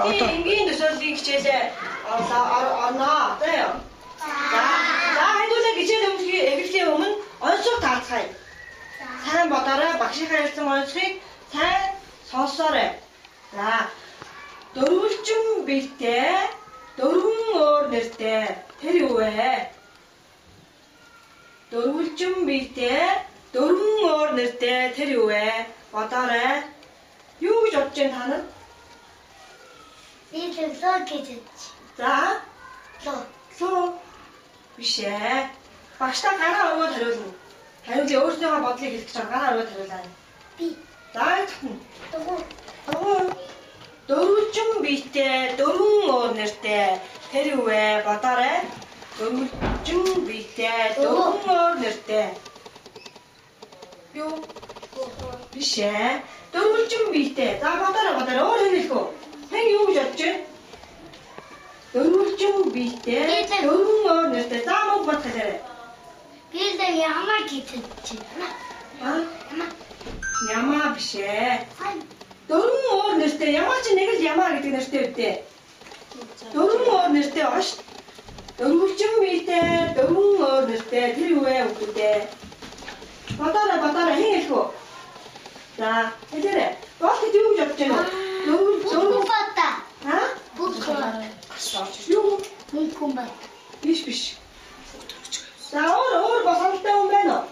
Энгийн төсөөллийн хичээлээ орноо. Одоо юу? За хэдүүлээ хичээл эхлэхийн өмнө онцлог таацгаая. Сайн бодоорой. Багшийнхаа ярьсан онцлогийг сайн сонссоорой. За дөрвөлжин биетэй дөрвөн өөр нэртэй тэр юу вэ? Дөрвөлжин биетэй дөрвөн өөр нэртэй тэр юу вэ? Бодоорой. Юу гэж бодож байна та нар? Би лөө гэж. За лөө биш ээ. Багштай гараа өргөд хариулна. Хариулъя, өөрсдийнхөө бодлыг хэлэх гэж гараа өргөд хариулаа. Би. За дөрвөлжин биетэй дөрвөн өөр нэртэй тэр юу вэ? Бодоорой. Дөрвөлжин биетэй дөрвөн өөр нэртэй. Юу? Биш ээ. Дөрвөлжин биетэй. За бодоорой. Өөр хэлэх үү? Хэн юу гэж бодож байна? Дөрвөлжин биетэй дөрвөн өөр нэртэй. За мөн бодохлаарай. Би л ямаа гэж байна. Ямаа биш ээ. Дөрвөн өөр нэртэй. Ямаа чи нэг л ямаа гэдэг нэртэй үдээ. Дөрвөн өөр нэртэй байгаа шүү. Дөрвөлжин биетэй дөрвөн өөр нэртэй тэр юу вэ үдээ? Бодоорой хэн хэлэх үү? За хэлээрэй. Боолт юу гэж бодож байна вэ? Дөрвөн бата. Юу? Мөнгөн бат. Биш. За өөр босонтой хүн байна уу?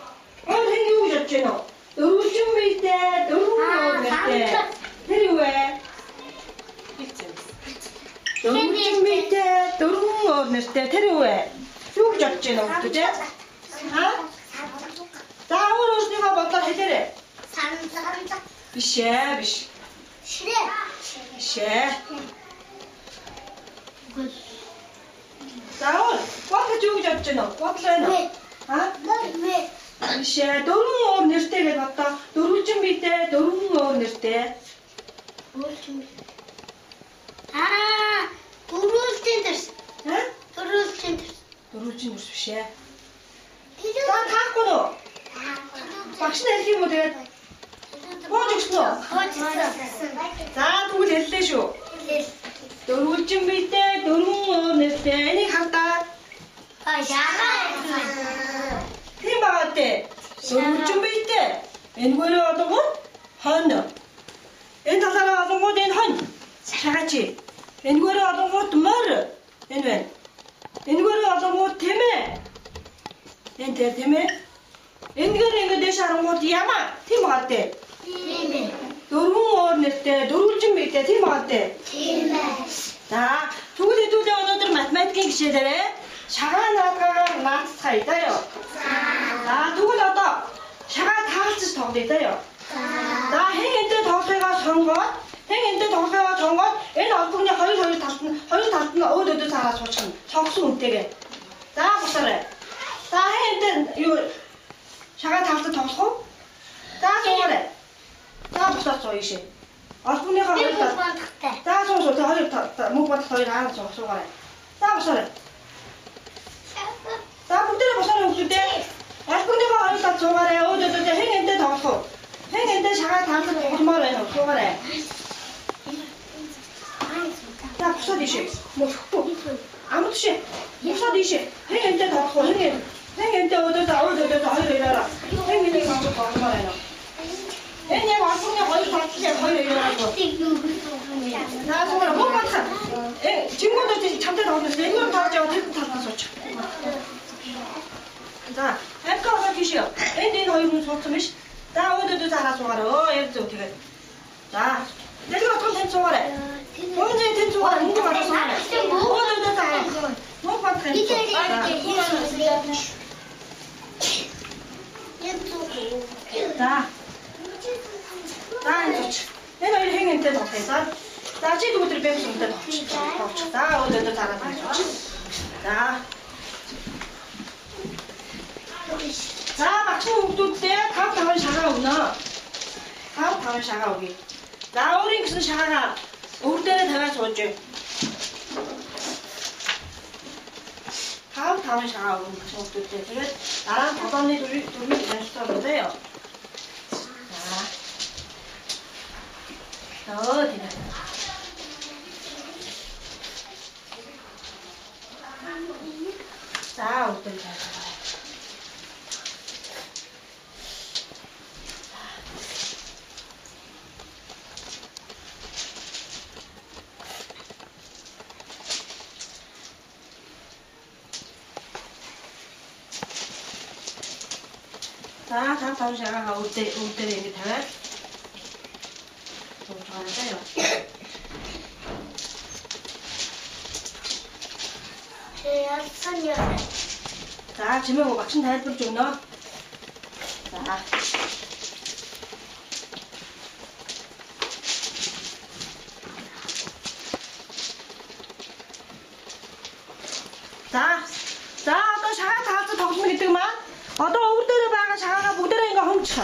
Өөр хэн юу гэж бодож байна вэ? Дөрвөлжин биетэй дөрвөн өөр нэртэй тэр юу вэ? Дөрвөлжин биетэй дөрвөн өөр нэртэй тэр юу вэ? Юу гэж бодож байна вэ? За өөрийнхөө бодлоор хэлээрэй. Санзаа. Биш ээ. Шээ. За бодлоо юу гэж бодож байна вэ? Бодлоо байна уу? Биш ээ. Дөрвөн өөр нэртэй гэж бодоо. Дөрвөлжин биетэй дөрвөн өөр нэртэй. Дөрвөлжин Дөрвөлжин биш ээ. За таахгүй нөө. Багш нь хэлэх юм уу тэгээд? Боож өгсөн үү? За тэгвэл хэллээ шүү. Дөрвөлжин биетэй дөрвөн өөр нэртэй. Энийг хардаа. Тийм байгаа дээ. Дөрвөлжин биетэй. Энэгээр одоогод хон. Энэ талаараа одоогод энэ хон. Шагачи. Энэгээр одоогод мөр. Энэ байна. Энэгээр одоогод тэмээ. Энэ дээр тэмээ. Энэгээр ингэ дэш харангууд ямаа. Тийм байгаа дээ. Дөрвөн өөр нэртэй дөрвөлжин биетэй тийм байгаа дээ. Тийм ээ. За тэгвэл хэдүүлээ өнөөдөр математикийн хичээлээрээ шагаа наадгаагаар наацгаая даа ёо. За тэгвэл одоо шагаа таалцаж тоглоё даа ёо. За хэн энтэй тоглохыгаа сонгоод энэ албаны хоёр талд нь өөдөөдөө цаараа суучихна. Цогсон үнтэйгээ. За босоорой. За хэн энтэй юу шагаа таалцаж тоглох уу? За суугаарай. За босоод сууя шээ. Албаныхаа хоёр талд. За суу тэ хоёр мөнгө бодох хоёр аа суугаарай. За босоорой. За бүгдээ босоорой хөлтөө. Албаныхаа хоёр талд суугаарай. Өөдөөдөө хэн энтэй тоглох уу? Хэн энтэй шагаа таалцаж тогломоор байна уу? Суугаарай. За босоод ишээ. Мөхгүй. Амт шээ. Босоод ишээ. Хэн энтэй тоглох уу? Хэн энтэй өөдөөдөө хоёр яраа. Хэн энийг авах болгомоор байна уу? Энэ яг албаны хоёр талд хоёр яраа. За суугаарай. Мөнгө бодох. Чингүүдүүд чамтай тоглож байна. Энэ тааж яваад тэр талд сууч. За хамка авах тийшээ. Энэ хоёр хүн суудсан биш. За өөдөөдөө цаараа суугаарай. Яг зөв тэгээд. За дэлгэр отгон тань суугаарай. Өнөө тань суугаарай. Мөнгө бодох суугаарай. Өөдөөдөө цаараа. Мөнгө бодох. За энэ хоёр хэн энтэй тоглоё. За чи өдөр бэм сүнтэй тоглож. За өөдөөдөө цаараа сууч. За багшийн хүүхдүүдтэй 5 шагаа өгнө. 5 шагаа өгье. За өөрийн гэсэн шагаагаа өвөр дээрээ тавиад сууж. 5 шагаа өгнө багшийн хүүхдүүдтэй. Тэгээд дараа нь толгойн дөрвийг ярьсан болоё. За. Тэгээд 샤가 올 때를 잘 잡아요. 자, 다음 샤가가 올 때를 이렇게 되면 좀 좋아하세요. 선녀. 자, 지금 막힌 다 해볼 좀 넣어. 자. 자, 또 샤가 다 왔어, 덕분에 있더만. 올 때를 봐가 샤가가 못 되는 거 훔쳐.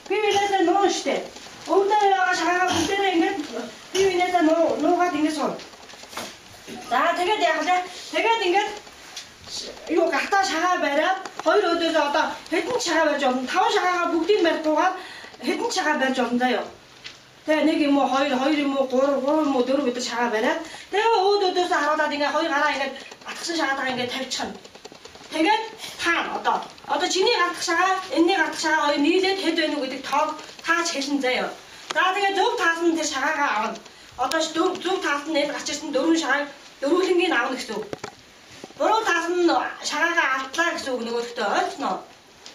비밀에서 놓은 시대. 올 때를 봐가 샤가가 못 되는 게 비밀에서 놓가 된 게 손. 자, 되게 된 게, 이거 갖다 샤가 배라, 거의 어디서 왔다, 해튼 샤가 배 좀, 타운 샤가가 북딩 배 동안 해튼 샤가 배 좀 돼요. 내게 뭐, 허이리 뭐, 고로 뭐, 너로 또 샤가 배라. 내가 어디서 하러다 된 게, 허이 가라, 이게, 아트스 샤가 다닌 게 대천. 되게 탄, 어떤 진이 같은 샤가, 언니 같은 샤가, 어이, 니제 대되는 거, 다 제신자요. 나중에 쭉 다스는 데 샤가가 안, 어떤 쭉 다스는 애 같이 있으면 노루 샤가, 노루 생기 나오는 거. 노루 다스는 샤가가 안다, 그래서 오는 것도,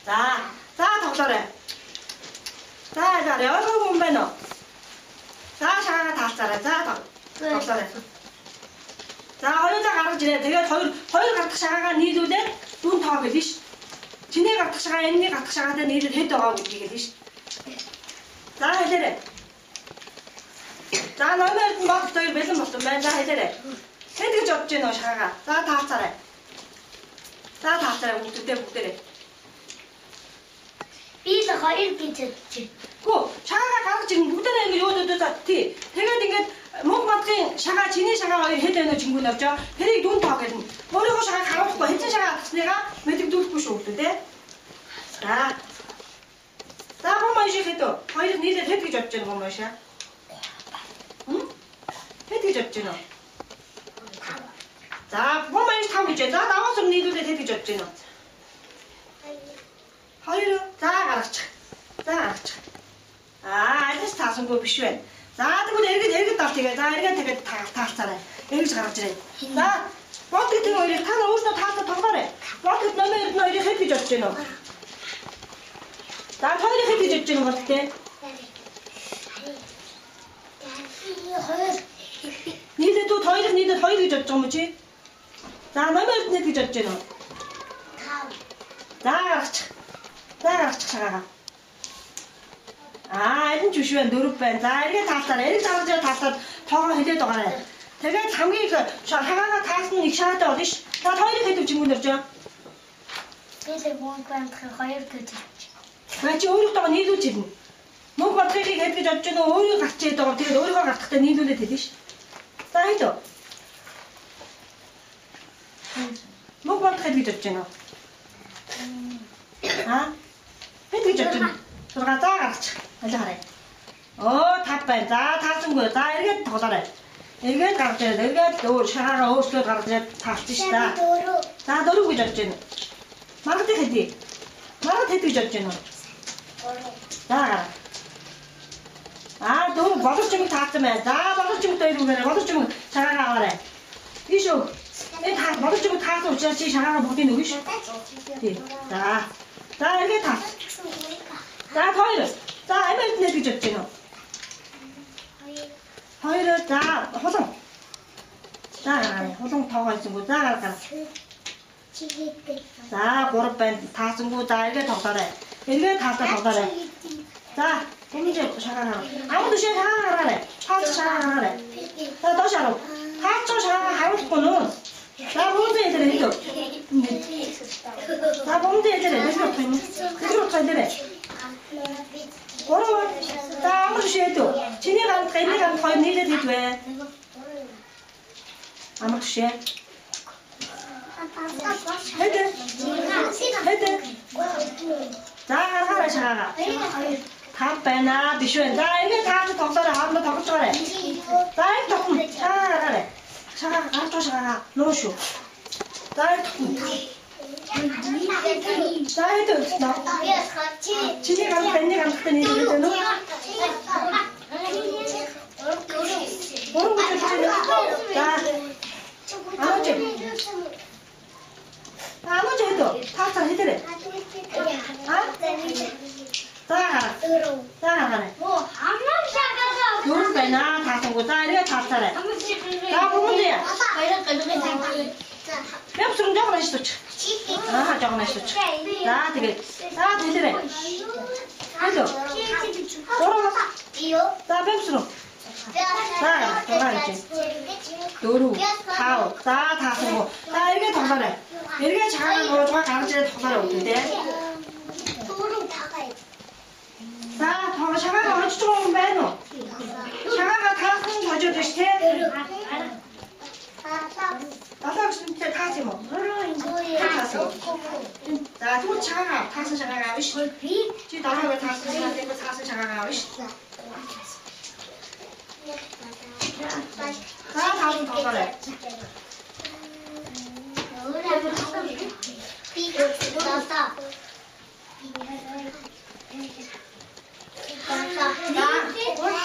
자, 더 잘해. 자, 여기 보면 너. 자, 샤가가 다 잘해. 더 잘해. 자, 어여자 가르치네. 되게 거의 같은 샤가가 니도 돼? 눈 타고 계시. 지네 같은 샤가, 언니 같은 샤가 돼, 니도 해도 하고 계시. 자, 해제래. 자, 너는 막 저기 몇은 먹어. 맨날 해제래. 해도 줬지, 너 샤가가. 자, 다 잘해. 자, 다 잘해. 묵대래. 비서 거일 비쳤지. 그 샤가가 가르치는 묵대는 게 요도도 되게 된 게, 뭔가 같은 샤가, 지네 샤가가 해대는 친구는 없죠? 되게 눈 타거든. 머리고 샤가 가로수고 해체 샤가 내가 매직 눈 부시 없던데. 자, 보면 이제 해도 거의 니들 해도 줬지, 너 뭐시야? 응? 해도 줬지, 너. 자, 보면 이제 타고 있지. 자, 나와서 니들 해도 줬지, 너. 허이로, 자, 가르쳐. 알겠어, 다 손고 비슈엔. 자, 그리고 이렇게 딱 되게, 자, 이렇게 되게 다 잘해. 이렇게 잘하지. 자, 어떻게 되고 이렇게 타는 옷도 다 잘해. 어떻게 너는 이렇게 해피 줬지, 너. 자, 허이로 해피 줬지, 너 어떻게? 니들 더 이렇게 줬죠, 뭐지? 자, 너는 해피 줬지, 너. 자, 가가. 이제 주시면 노릇뺀. 자, 이렇게 다 잘해. 이렇게 잘하죠, 다 잘해. 더 해야 더 가네. 되게 장기 하나가 다 쓰는 샤가 때 어디, 다 더 이렇게 해도 친구들 죠? 비서 뭔가 거일 비쳤지. 그렇지, 오죽다가 니도 지금. 뭔가 틀리게 해도 줬지, 너 오죽 같이 했다가 되게 오죽가 같을 때 니도 되듯이. 자, 해도. 뭔가 해도 줬지, 너. 해도 줬지. 들어가, 자, 가르쳐. 아주 잘해. 다 빼. 자, 다 쓴 거야. 자, 이렇게 더 잘해. 이렇게 가르쳐. 이렇게 또 샤가가 옷을 가르쳐. 다 쓰시다. 자, 너르고 줬지. 말을 때 했지. 말을 때 줬지, 너. 자, 가라. 너 먹을 다 쓰면. 자, 먹을 또 이러면 먹을 샤가가 가래. 이쇼. 다 먹을 다 써. 진짜 샤가가 못 있는 이쇼. 자, 이렇게 다. 자, 더이를. 자, 애들 내도 줬지, 너. 더이를, 자, 호성. 자, 호성 더가 있고, 자, 가라. 자, 고로뺀 다 쓰고, 자, 이렇게 더 잘해. 이렇게 다 잘해. 자, 봉지 샤가가. 아무도 샤가가 하래. 하트 샤가가 하래. 자, 너 샤가. 하트 샤가가 하고 싶고는. 자, 봉지 애들 해도. 자, 봉지 애들 해도. 그렇게 애들 고로, 자, 아무도 쉐도. 지네가 더 니들 해도 해. 아무도 쉐. 헤드. 자, 하라 샤가. 다 빼나 비슈엔. 자, 이게 다 덕사래. 아무도 덕사래. 자, 이렇게 덕분. 샤가래. 샤가가 가르쳐 샤가가. 노쇼. 자, 이렇게 덕분. 자, 해도 나. 진이 가서 밴드 가서 그때 니들 해도 모르는 거 주세요. 자, 안 오지? 안 오지 해도 다 해드래. 자, 가네. 요런 배나 다 쓰고 자, 이래 다 차래. 자, 보면 돼. 몇 수름 적어놔 있어. 아, 적어놔 있어. 자, 되게. 자, 되더래. 해도. 돌아가. 자, 몇 수름. 자, 돌아가지. 요루, 타오. 자, 다 쓰고. 자, 이렇게 더 잘해. 이렇게 잘하는 거 좋아. 가르치는 더 잘해. 어떤데? 자, 더 샤가가 어찌 좀 매너. 샤가가 다 쓰는 거죠, 대신. 나도 진짜 다시 뭐. 자, 또 샤가가 다시 샤가가 으시. 지 나가면 다시 샤가가 되고 다시 샤가가 으시. 자, 다음 더 잘해.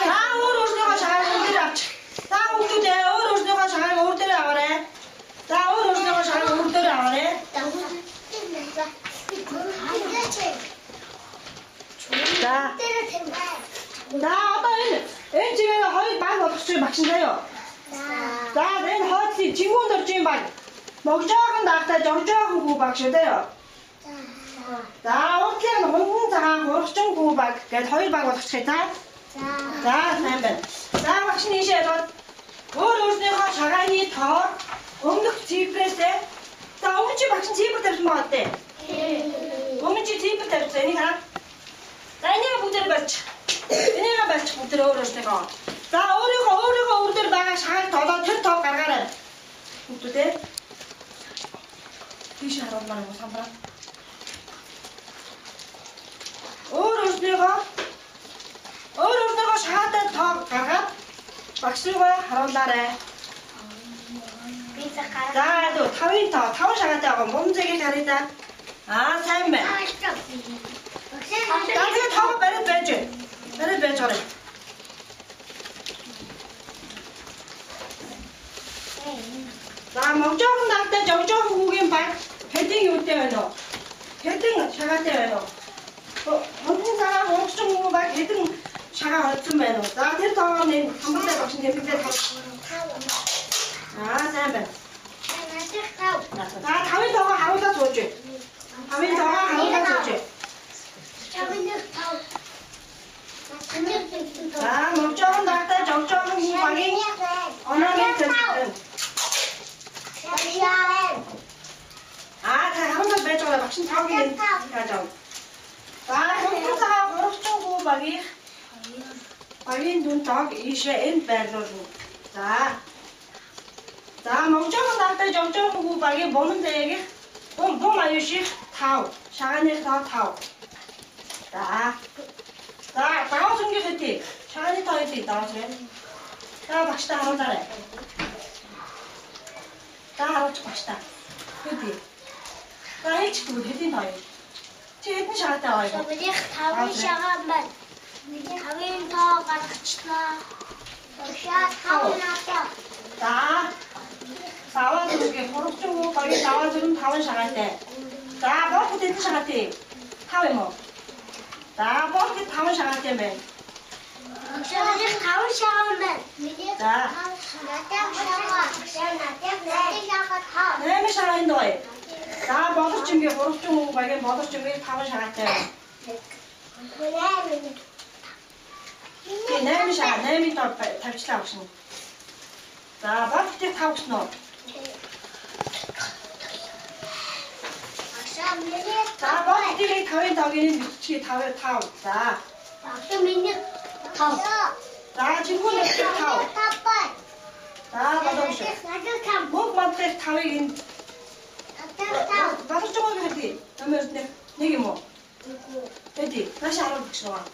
자, 오르스가 잘 오르더라. 자, 오르대, 오르스가 잘 오르더라 그래. 자, 오르스가 잘 오르더라 그래. 자, 나 어떤 엔지가 허리 많이 없었어요, 막신다요. 자, 내 허리 친구들 지금 막 먹자고 낙타 정자고 막신다요. 자, 어떻게 혼자가 고르정 고박 더일 바고 탁쳤다. 자, 다음은 자, 확신이 시에서 어르신가 자간이 더 엉덩이 뒤프레스에 자, 어머니 확신 뒤부터 좀 어때? 어머니 뒤부터 되니까 자, 얘네가 못들어 봤지. 얘네가 봤지 못들어 어르신가. 자, 어르고 우리들 나가 잘 더더 털터 가가래. 어때? 이시 하러 엄마는 뭐 삼바. 어르신가 샤한테 더 가가 막실고야 하란다래. 자, 또 타윈터 타운 샤한테 하고 몸쟁이 잘했다. 아, 삶매. 나중에 타고 매를 빼줘래. 자, 먹자고 나한테 정자고 구긴 봐. 헤딩이 올때 너. 헤딩 샤한테 너. 먹는 사람 엄청 먹어 봐. 헤딩 샤가 어쩌면 너. 자, 됐다. 내 한번 더 박신 내 밑에 다. 아, 삶매. 자, 다윈 더가 하루다 줬지. 다윈 더가 하루다 줬지. 자, 먹자고 나한테 정자고 구방이 어나게 됐든. 아, 다 하루다 빼줘라. 박신 타오긴 가져. 자, 형사가 고르정 구방이 Alleen doen toch is je in verder. 자, 멍청한 나한테 정적하고 막이 뭐는 되게 뭐 말이지 타오 샤간이 다 타오. 자, 나와 숨겨졌지. 샤간이 더 있지 나와서. 자, 박시다 하러 잘해. 자, 하러 박시다. 그지? 자, 해치고 해진 더 해. 지 해진 샤간 더 해. 저번에 다윈 샤간만 다윈 더 같이나. 자, 나와주는 게 버럭주고 거기 나와주는 다원 샤간데. 자, 버럭 됐지 샤간데. 타왜 뭐? 자, 버럭 다원 샤간데면. 저번에 다윈 샤간만. 자, 내미 샤간 너에. 자, 버럭 준비 버럭 주고 거기 버럭 준비 다원 샤간데. 내미 샤간 내미 또 탈치다 혹시. 자, 버럭 때 타고 싶노. 자, 버럭 때 타윈 더기는 미치 타윈 타오. 자, 자, 친구는 타오. 자, 받아보시오. 목만 때 타윈. 나도 조금 했지. 그러면 내게 뭐? 했지. 다시 하러 박수와.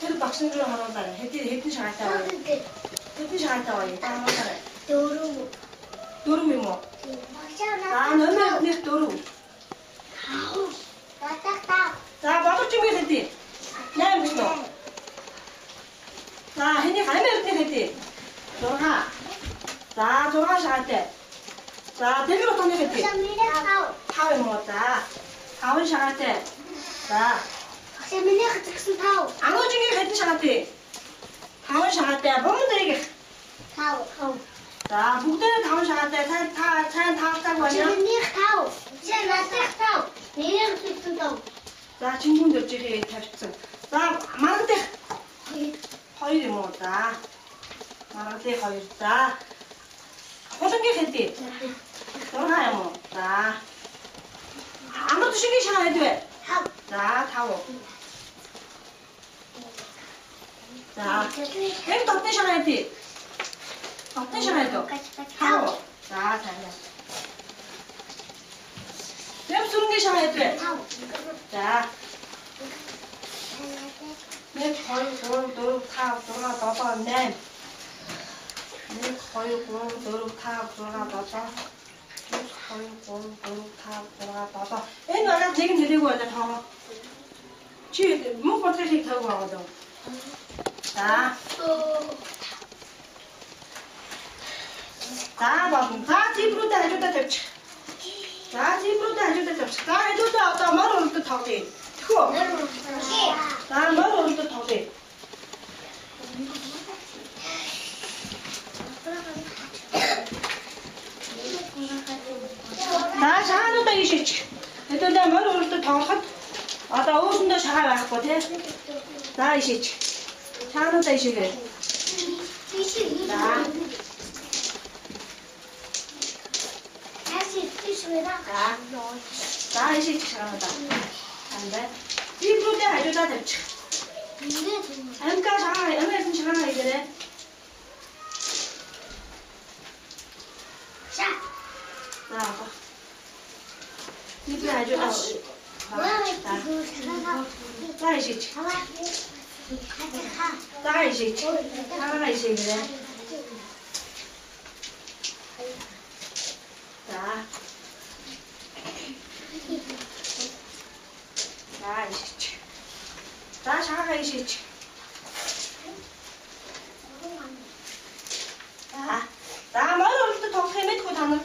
해도 박수를 하러 다니. 했지 잘 타와. 했지 잘 타와. 다 하러 다니. 노름이 뭐? 아, 너는 내 노름. 자, 마도 준비됐지? 네, 무슨 자, henni 가면 이렇게 됐지? 돌아. 자, 돌아 시작할 자, 대기로 던져겠지? 타워 먹었다. 타워 시작할 때. 자, 아무 중에 됐지 시작할 타워 시작할 때. 보면 되게. 자, 북대는 타워 시작할 때. 차는 타워 타고 하냐? 자, 친구들끼리 잡수. 자, 많은 때. 허일이 먹었다. 많은 때 허일다. 모든 게 됐지? 돌아야 먹었다. 아무것도 신경 쓰지 않아도 돼. 자, 타워. 자, 여기 더 떼셔야 돼. 더 떼셔야 돼. 타워. 자, 잘해. 여기 쓰는 게 셔야 돼. 자, 내 거의 도로 타고 돌아가서 내 거의 도로 타고 돌아가서 거의 도로 타고 돌아가서 옛날에 되게 느리고 하자 더 지금 못 버티게 타고 가거든. 자, 자, 자, 집으로 다 해줬다 잡지. 자, 집으로 다 해줬다 잡지. 자, 해줬다 왔다 말을 또 타게. 튀어. 자, 말을 또 타게. 자, 샤노다 이시치. 해줬다 말을 또 타게. 아다 오순도 샤가 왔거든. 자, 이시치. 샤노다 이시게. 자. 자, 이제 잘한다. 안 돼. 이쁘게 해줘야 돼. 안까 잘하네. 얼마나 잘하나 이제. 자, 이쁘게 해줘야 돼. 자, 이제. 자, 이제. 잘하나 이제 그래. 자. 자, 이시치. 자, 샤가 이시치. 자, 머리를 또 더 헤매고 다는.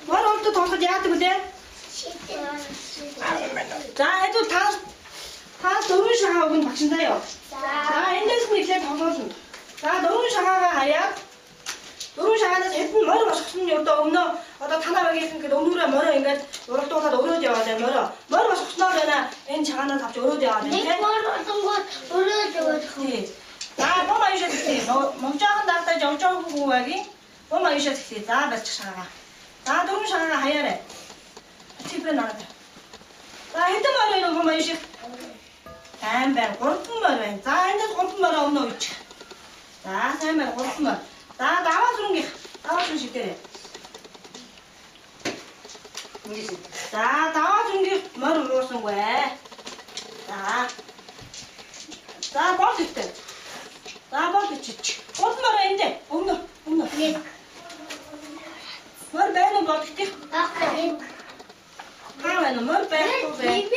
머리를 또 더 하지 그대. 자, 해도 다 너무 샤가고 박신다요. 자, 엔데스는 이제 더 넣어준. 자, 너무 샤가가 아야. 너무 샤가는 예쁜 머리가 속순이 또 없노. 어떤 타나하게 그 너무라 머리인가 너를 또 다 오르되어야 돼 머리가 속순하잖아. 엔 작아는 답지 오르되어야 돼. 자, 뭐만 유셔득지. 멍청한 나한테 정정 구하기. 뭐만 유셔득지. 자, 몇 샤가. 자, 너무 샤가 하야래. 티브레 나한테. 자, 헤드 머리는 뭐만 유셔. 뱀뱀 골프 머리. 자, 이제 골프 머리 없노 있지. 자, 뱀뱀 골프 머리. 자, 나와주는 게 나와주는 식대래. 자, 나와준 게 머리를 놓은 거야. 자, 버티 때. 자, 버티지. 어떤 말인데? 없노. 머리 빼는 거 어떻게? 하면은 머리 빼고 빼.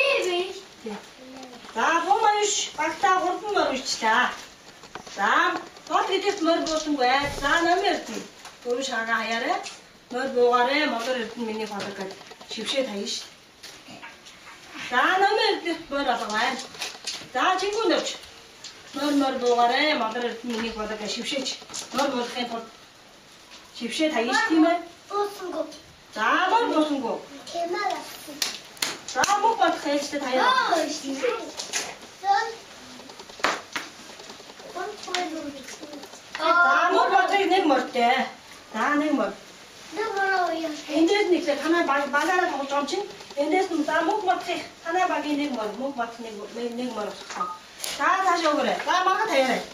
자, 보면 이씨, 박다 골프 머리 치자. 자, 어떻게 됐어? 머리 놓은 거야. 자, 넘었지. 도로 샤가 하야래. 머리 보가래. 머리를 미니 받을까. 집시에 다 이씨. 자, 넘었지. 머리 와서 가야. 자, 친구 넣지. 머리 보가래. 머리를 미니 받을까. 집시지. 머리 해. 집시에 다 이씨 팀에. 자, 머리 놓은 거. 자, 못 받을까. 이씨 다 해야. 자, 못 받을까. 내 머리 때. 자, 내 머리. 엔데스 닉스 하나 바가나 하고 점친 엔데스 다 목마트 하나 바기 닉 머리 목마트 닉 머리 자 다시 오그래 자 마가 대래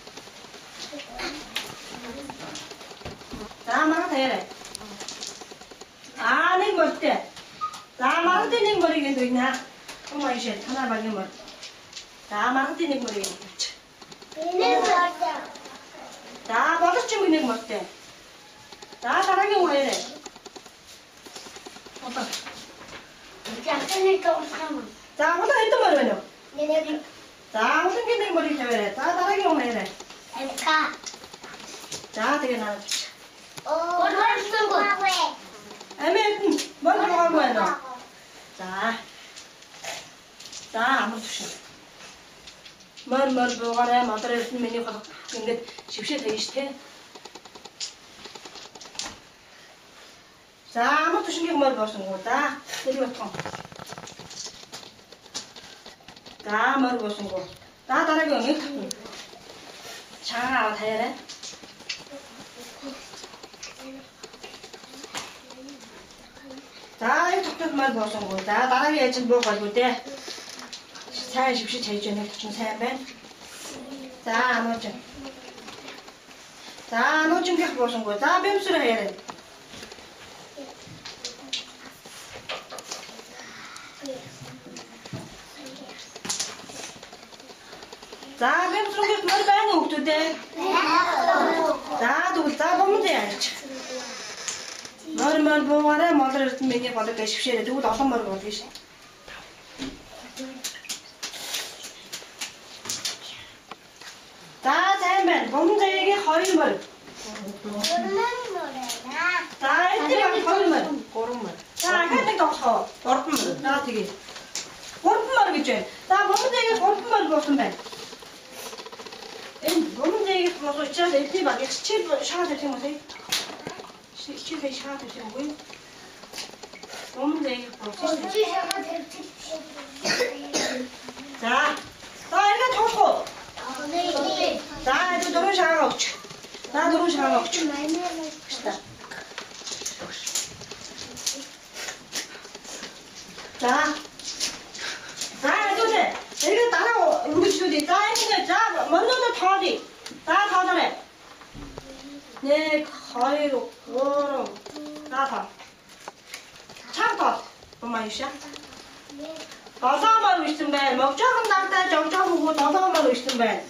자 마가 대래 닉 머리 때자 마가 때닉 머리 겐도 있나 엄마 이제 하나 바기 머리 자 마가 때닉 머리 자 마가 좀 닉 머리 때자 사랑이 오래 어떤 약간의 똥사람. 자, 호동 했던 머리 왜요? 내내 자, 호동 게 머리 해래. 자, 다르게 오면 해래. 엠카. 자, 되게 나. 머리 쓰고. 애매 머리 보고 해 너. 자, 자, 아무 두시. 머리 보고 가래. 마트에 메뉴 가서 이게 집시 되기 싫대. 자, 아무 두신 게 머리 벗은 거다. 내리고 통. 자, 머리 벗은 거. 자, 다르게 오면 자, 다 해래. 자, 이 톡톡만 벗은 거. 자, 다르게 지금 뭐 가지고 때. 잘 집시 제일 전에 좀 세면. 자, 아무튼. 자, 너 준비 벗은 거. 자, 뱀수를 해야 돼. 자, 뱀수를 게 머리 빨리 없을 때. 자, 누구 자 보면 돼. 머리 보고 가래. 머리를 메뉴 받을 게 쉽시해. 누구 나서 머리 보고 계시. 자, 세면 범죄에게 허일물. 자, 일대방 허일물. 고름물. 자, 할때 더 고름물. 자, 되게. 고름물이겠지. 자, 범죄에게 고름물 벗으면. 범죄에게 벗어 있자. 일대방에 스치를 샤가 될 생각에. 스치를 샤가 될 생각에. 범죄에게 벗어 있자. 자, 자, 이거 덮고. 자, 이제 너는 샤가 없지. 나 너는 샤가 없지. 자, 자, 이제 이거 따라 우리 주디. 자, 이제 자, 먼저는 더디. 자, 더 잘해. 네, 가위로 그럼 나 더. 참 더. 엄마 이시야? 더서 말로 있으면 먹자금 낙다 적자고 더서 말로 있으면.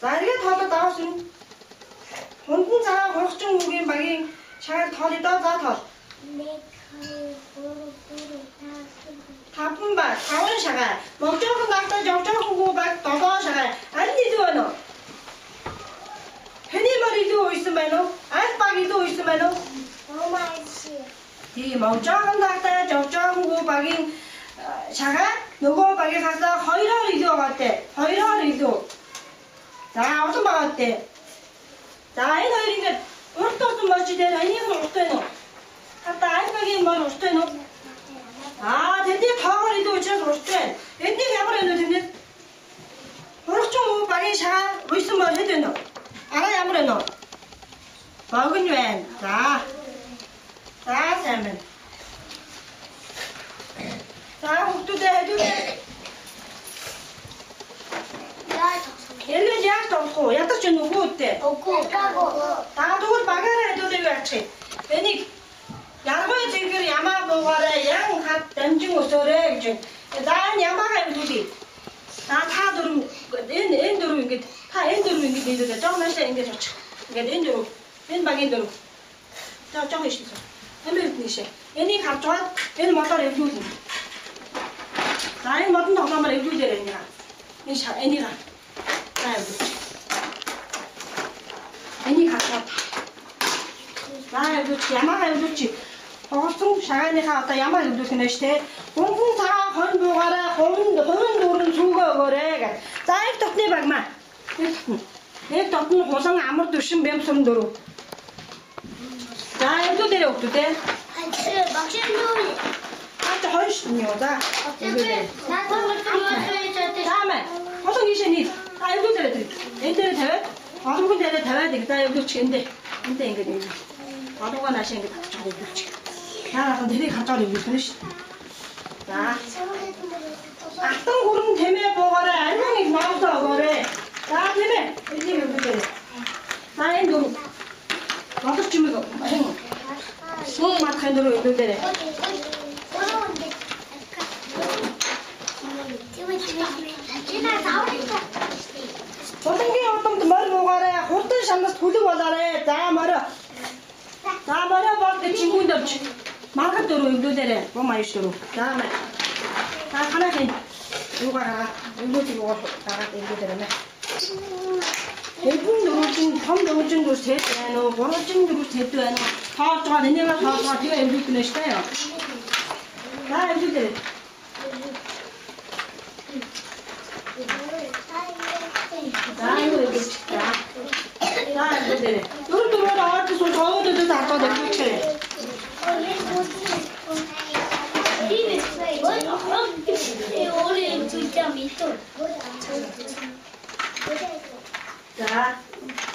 자, 이게 더더 나왔으니. 본분 자, 걱정 무게 막이 잘 더디 떠자 더. 다뿐바 다운 샤가 먹자금 낙다 적자고 막 더더 샤가 아니도 너. 페니머리도 있으면 아스파기도 있으면. 이 먹자금 낙다 적자고 막이 샤가 누구 막이 가서 허이러리도 갔대. 허이러리도. 자, 어떤 바 갔대. 자, 이 허이리가 어떤 멋지 되나 이건 어때노? 갔다 아이까기 뭘 어때노? 아, 근데 더리도 진짜 어때? 근데 해버려도 근데 어좀 막이 샤가 뭐 있으면 해야 되노? 알아야 아무래도. 먹은 웬. 자. 자, 세면. 자, 혹도 돼, 해도 돼. 일로 약 덮고, 약도 좀 누구 어때? 다 누구 막아라 해도 돼, 그렇지. 괜히, 양보에 지금 야마 먹어라, 양, 갓, 댐증 오소래, 그치. 난 야마가 이거지. 다 들으면, 엔 들으면, 이게, 다 엔 들으면, 이게, 이게, 조금만 씩, 이게 좋죠. 이게, 엔 들으면, 엔 방엔 들으면. 자, 조금 있어. 엔 있어. 엔이 가져와, 엔 맞다라, 이거 지 자, 엔 맞은 거 하나만 이거 되래, 엔이랑. 엔이랑. 자, 여기. 엔이 가져와. 자, 여기, 야마가 여기. 어승 샤가니 가다 야마 여기 그네시테. 공풍 사, 건 보가라, 건 노른 수거 거래. 자, 이 떡네 박마. 이 떡은 호성 아무것도 심 뱀손 도로. 자, 이거 데려 없도 돼. 아, 훨씬 여자. 다음에 호성 이신이 아, 이거 데려 드리. 엔데를 대회. 아동군 데려 대회 되겠다. 여기 치인데. 근데 이거 아동관 하시는 게 저거 그렇지. 야, 그럼 내리 갖다 줘. 이거 그러시. 자. 악동 고름 대매 보거래. 알맹이 나와서 거래. 자, 대매. 이제 여기 데려. 자, 엔도. 와서 좀 이거. 수업 막한 대로 여기 데려. 어떤 게 어떤 말 먹어래. 호텔 샴스 도둑 와다래. 자, 말아. 자, 머리 내 친구들 마음대로 응도되래. 뭐 많이 쓰러. 다음에 자, 하나씩 누가 가 응도지 보고 나가 응도되네. 대풍 누르진 밤 누르진 도 세트에는 버릇진 누르 세트에는 다 좋아하느냐 다 뒤에 응도 시대요. 자, 응도되래. 자, 이거 응도시다. 자, 응도되래. 너도 뭐라 어디서 저어도 다 꺼내 그렇지. 자,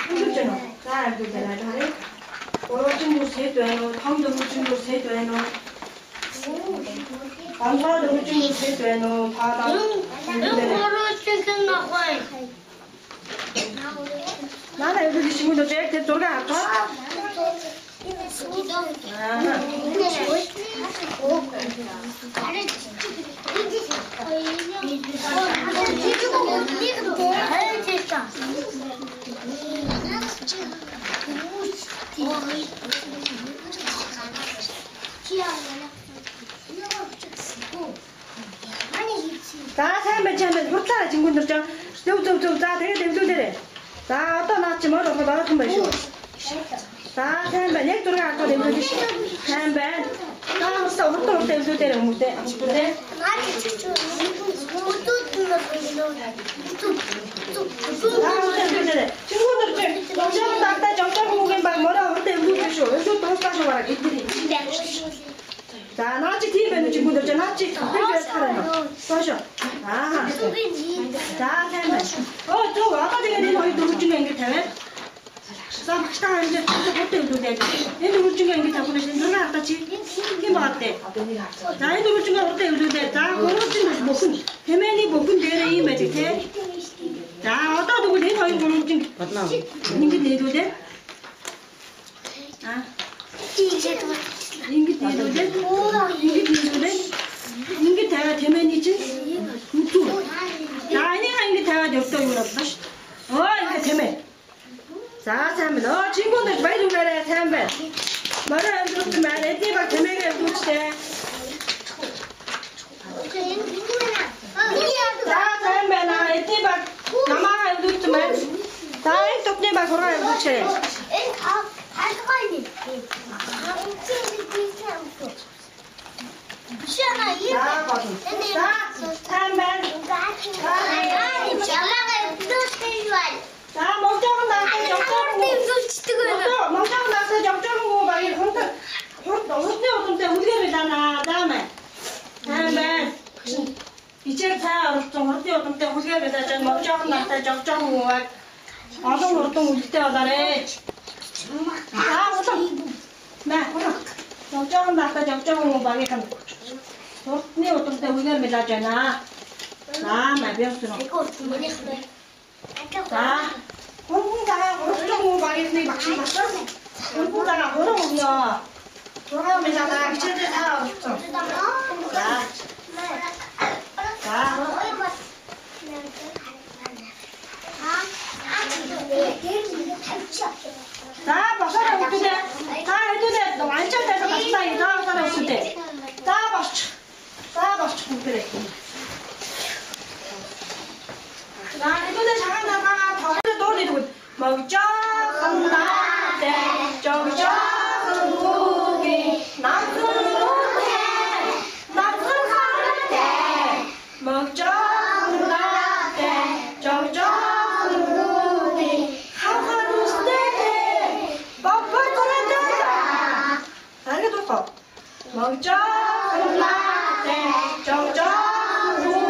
힘들잖아. 자, 힘들잖아. 잘해. 어려진 곳 세도에는, 방도 묻힌 곳 세도에는, 방사도 묻힌 곳 세도에는, 바다, 힘들잖아. 나는 여기 친구들 제일 대쪽에 아까? 자, 사람들 지금 그렇잖아 친구들 좀 자, 되게 자, 어떤 낫지 뭐라고 나 좀 마시고. 자, 사람들 얘 들어가 되는 거지. 사람들 나 진짜 어떤 때 웃을 때는 못 돼. 그래? 친구들 좀 정정 닦다 정정 공개 막 뭐라 할 때 웃을 수. 여기서 또 가서 와라 이들이. 자, 나치 팀에는 친구들 좀 나치 땡겨 살아요. 보셔. 아. 자, 사람들. 저 아까 전에 내 머리 누구 중에 이게 돼? 자, 막상 이제 또 그때 웃어야 돼. 얘 누구 중에 이게 다 보내신 누가 같이 이게 뭐 같대? 자, 얘 누구 중에 어때 웃어야 돼? 자, 그렇지 무슨 대면이 무슨 대래 이 매지 돼? 자, 어떤 누구 내 머리 보는 중 맞나? 이게 내도 돼? 아. 인기 내도 돼? 인기 내도 돼? 인기 대가 대면이지? 우투. 자, 아니야 인기 대가 역도 이거다. 이게 대면. 자, 사람들, 친구들 많이 좀 가래, 사람들. 말을 듣지 마, 내 뒤에 대면에 놓치대. 자, 사람들, 내 뒤에 나마가 놓지 마. 자, 이 똑띠에 돌아야 놓치래. 자, 거기. 자, 사람들. 자, 멍청은 나한테 멍청은 나한테 정정하고 막 이렇게 혼자 어떤 때 우리가 그러잖아. 다음에 이제 다 좀 혼자 어떤 때 우리가 그러잖아. 멍청은 나한테 정정하고 막 아동 어떤 우리 때 하다래. 자, 어떤 정정은 나한테 정정하고 막 이렇게 네 어떤 때 우리가 그러잖아. 다음에 배웠어. 자, 공부다가 어쩌고 말했더니 막상 봤어? 공부다가 걸어오면 돌아오면서 나 기체들 다 없어. 자, 자, 박사람 어떻게 돼? 자, 해도 돼. 너 완전 돼서 박사님 다 박사람 없을 때. 자, 박사 그래. 자, 해도 돼. 잠깐 나가. 더 돌리고 멀쩡한 나대 정정한 고기 남그릇에 남그릇 때 멀쩡한 나대 정정한 고기 하루 스테이 뻔뻔 거렸다. 다르게 돌고 멀쩡한 나대 정정한 고기